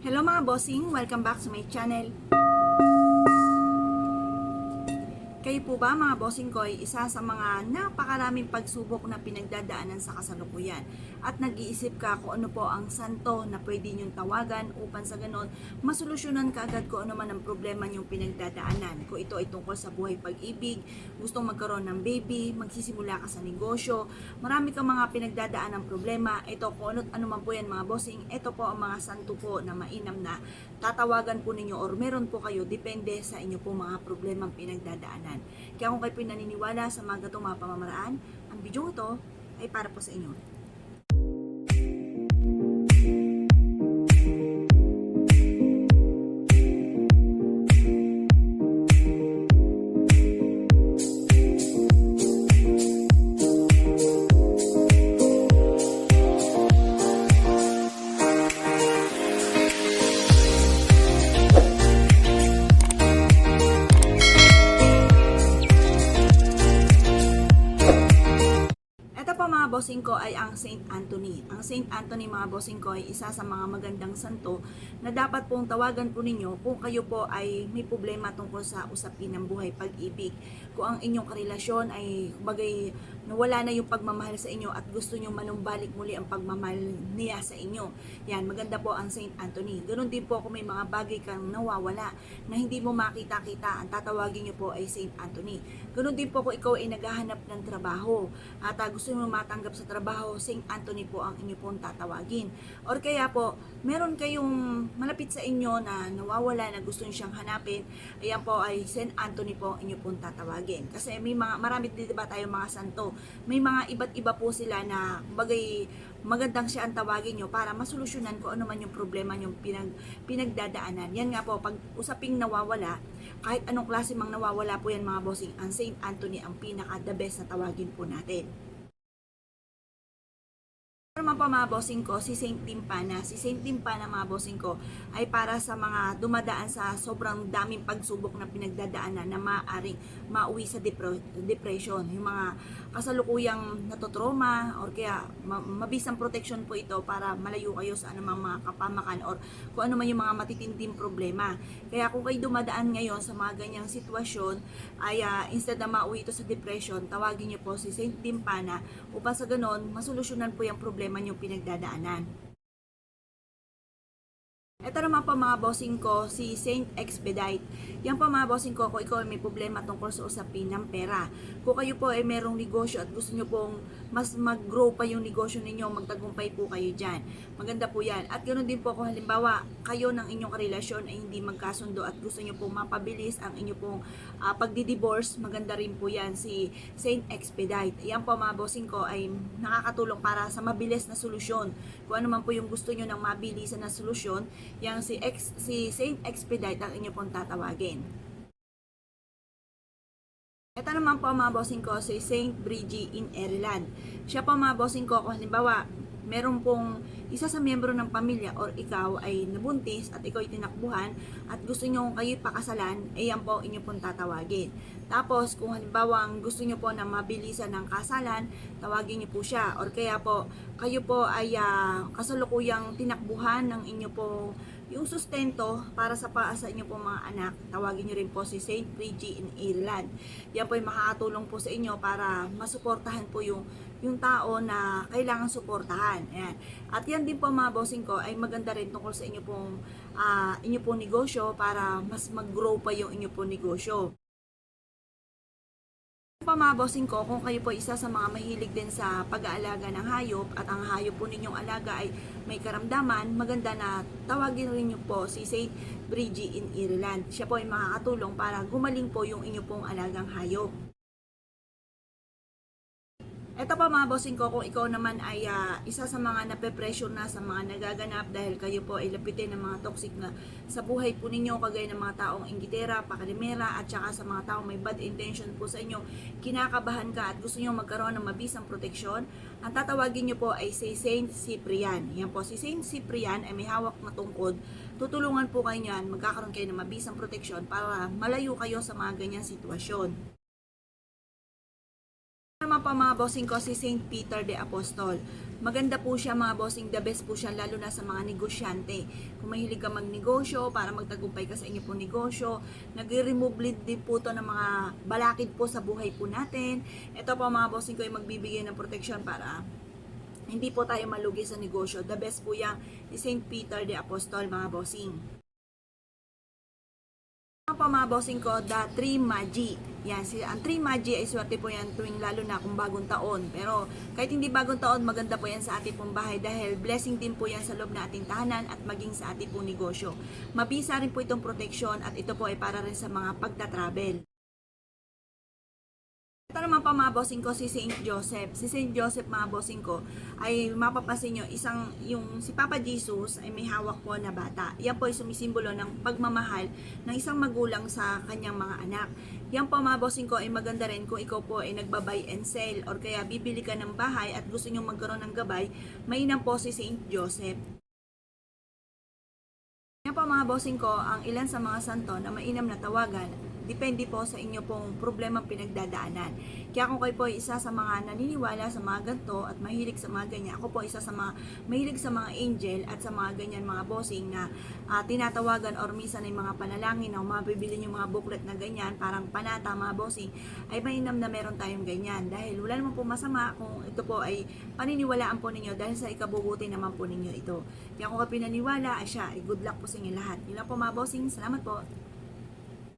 Hello mga bossing, welcome back sa my channel. Kayo po ba mga bossing ko ay isa sa mga napakaraming pagsubok na pinagdadaanan sa kasalukuyan at nag-iisip ka kung ano po ang santo na pwede niyong tawagan upang sa ganon masolusyonan ka agad kung ano man ang problema niyong pinagdadaanan. Kung ito ay tungkol sa buhay pag-ibig, gustong magkaroon ng baby, magsisimula ka sa negosyo, marami kang mga pinagdadaan ng problema. Ito kung ano man po yan mga bossing, ito po ang mga santo po na mainam na tatawagan po ninyo or meron po kayo depende sa inyo po mga problemang pinagdadaanan. Kaya kung kayo pinaniniwala sa mga gatong mga pamamaraan, ang video ito ay para po sa inyo. Mga bossing ko ay ang Saint Anthony. Ang Saint Anthony mga bossing ko ay isa sa mga magandang santo na dapat pong tawagan po ninyo kung kayo po ay may problema tungkol sa usapin ng buhay pag-ibig. Kung ang inyong karelasyon ay bagay nawala na yung pagmamahal sa inyo at gusto nyo manumbalik muli ang pagmamahal niya sa inyo. Yan, maganda po ang Saint Anthony. Ganon din po kung may mga bagay kang nawawala na hindi mo makita-kita, ang tatawagin nyo po ay Saint Anthony. Ganon din po kung ikaw ay naghahanap ng trabaho at gusto nyo matanggap sa trabaho, Saint Anthony po ang inyo pong tatawagin. Or kaya po, meron kayong malapit sa inyo na nawawala na gusto nyo siyang hanapin, ayan po ay Saint Anthony po ang inyo pong tatawagin. Kasi may mga, marami diba tayong mga santo, may mga iba't iba po sila na bagay magandang siya ang tawagin nyo para masolusyonan ko ano man yung problema yung pinagdadaanan. Yan nga po, pag usaping nawawala, kahit anong klase mang nawawala po yan mga bossing, ang Saint Anthony ang pinaka the best na tawagin po natin. Naman po mga bossing ko, si Saint Timpana. Si Saint Timpana mga bossing ko ay para sa mga dumadaan sa sobrang daming pagsubok na pinagdadaanan na maaaring mauwi sa depression. Yung mga kasalukuyang natotrauma or kaya mabisang protection po ito para malayo kayo sa anumang mga kapamakan or kung ano man yung mga matitinding problema. Kaya kung kayo dumadaan ngayon sa mga ganyang sitwasyon ay instead na mauwi ito sa depression, tawagin niyo po si Saint Timpana upang sa ganon masolusyonan po yung problema yung pinagdadaanan. Ito naman po mga bossing ko, si Saint Expedite. Yan po mga bossing ko, kung ikaw ay may problema tungkol sa usapin ng pera. Kung kayo po ay merong negosyo at gusto nyo pong mas mag-grow pa yung negosyo ninyo, magtagumpay po kayo dyan. Maganda po yan. At ganoon din po kung halimbawa, kayo ng inyong karelasyon ay hindi magkasundo at gusto nyo pong mapabilis ang inyong pong pagdi-divorce, maganda rin po yan si Saint Expedite. Yan po mga bossing ko ay nakakatulong para sa mabilis na solusyon. Kung ano man po yung gusto nyo ng mabilisan na solusyon, yang si Saint Expedite ang inyo pong tatawagin. Ito naman po mga bossing ko, si Saint Bridgie in Ireland. Siya po mga bossing ko, kung halimbawa, meron pong isa sa miyembro ng pamilya or ikaw ay nabuntis at ikaw ay tinakbuhan at gusto nyo kayo pakasalan, yan po inyo pong tatawagin. Tapos, kung halimbawa gusto nyo po na mabilisan ng kasalan, tawagin nyo po siya. Or kaya po, kayo po ay kasalukuyang tinakbuhan ng inyo po yung sustento para sa paasa inyo po mga anak, tawagin nyo rin po si Saint Bridgie in Ireland. Yan po ay makakatulong po sa inyo para masuportahan po yung tao na kailangan suportahan. Ayan. At yan din po mga bossing ko ay maganda rin tungkol sa inyo pong negosyo para mas mag-grow pa yung inyo pong negosyo. Pa mga bossing ko, kung kayo po isa sa mga mahilig din sa pag-aalaga ng hayop at ang hayop po ninyong alaga ay may karamdaman, maganda na tawagin rin niyo po si Saint Bridgie in Ireland. Siya po ay makakatulong para gumaling po yung inyo pong alagang hayop. Ito pa mga bossing ko, kung ikaw naman ay isa sa mga nape-pressure na sa mga nagaganap dahil kayo po ay lapitin ng mga toxic na sa buhay po ninyo, kagaya ng mga taong inggitera, pakalimera at saka sa mga taong may bad intention po sa inyo, kinakabahan ka at gusto nyo magkaroon ng mabisang proteksyon, ang tatawagin nyo po ay si Saint Cyprian. Yan po, si Saint Cyprian ay may hawak na tungkod. Tutulungan po kayo yan, magkakaroon kayo ng mabisang proteksyon para malayo kayo sa mga ganyang sitwasyon. Naman po mga bossing ko, si Saint Peter the Apostol. Maganda po siya mga bossing, the best po siya lalo na sa mga negosyante. Kung mahilig ka magnegosyo para magtagumpay ka sa inyo pong negosyo, nag-remove din po to ng mga balakid po sa buhay po natin. Ito po mga bossing ko ay magbibigay ng proteksyon para hindi po tayo malugi sa negosyo. The best po yan, si Saint Peter the Apostol mga bossing. Ano pa mga bossing ko, the 3 Magi. Yan, ang 3 Magi ay swerte po yan tuwing lalo na kung bagong taon. Pero kahit hindi bagong taon, maganda po yan sa ating pong bahay dahil blessing din po yan sa loob na ating tahanan at maging sa ating pong negosyo. Mabisa rin po itong proteksyon at ito po ay para rin sa mga pagta-travel. Ito naman pa mga bossing ko, si Saint Joseph. Si Saint Joseph mga bossing ko ay mapapasin nyo, si Papa Jesus ay may hawak po na bata. Yan po ay sumisimbolo ng pagmamahal ng isang magulang sa kanyang mga anak. Yan po mga bossing ko ay maganda rin kung ikaw po ay nagba-buy and sell or kaya bibili ka ng bahay at gusto nyo magkaroon ng gabay, mainam po si Saint Joseph. Yan po mga bossing ko, ang ilan sa mga santo na mainam na tawagan, depende po sa inyo pong problemang pinagdadaanan. Kaya kung kayo po ay isa sa mga naniniwala sa mga ganito at mahilig sa mga ganyan, ako po isa sa mga mahilig sa mga angel at sa mga ganyan mga bossing na tinatawagan or minsan ay mga panalangin o mabibili yung mga booklet na ganyan, parang panata mga bossing, ay mainam na meron tayong ganyan. Dahil wala naman po masama kung ito po ay paniniwalaan po ninyo dahil sa ikabubuti naman po ninyo ito. Kaya kung kayo pinaniwala, ay siya, ay good luck po sa inyo lahat. Yun lang po mga bossing, salamat po.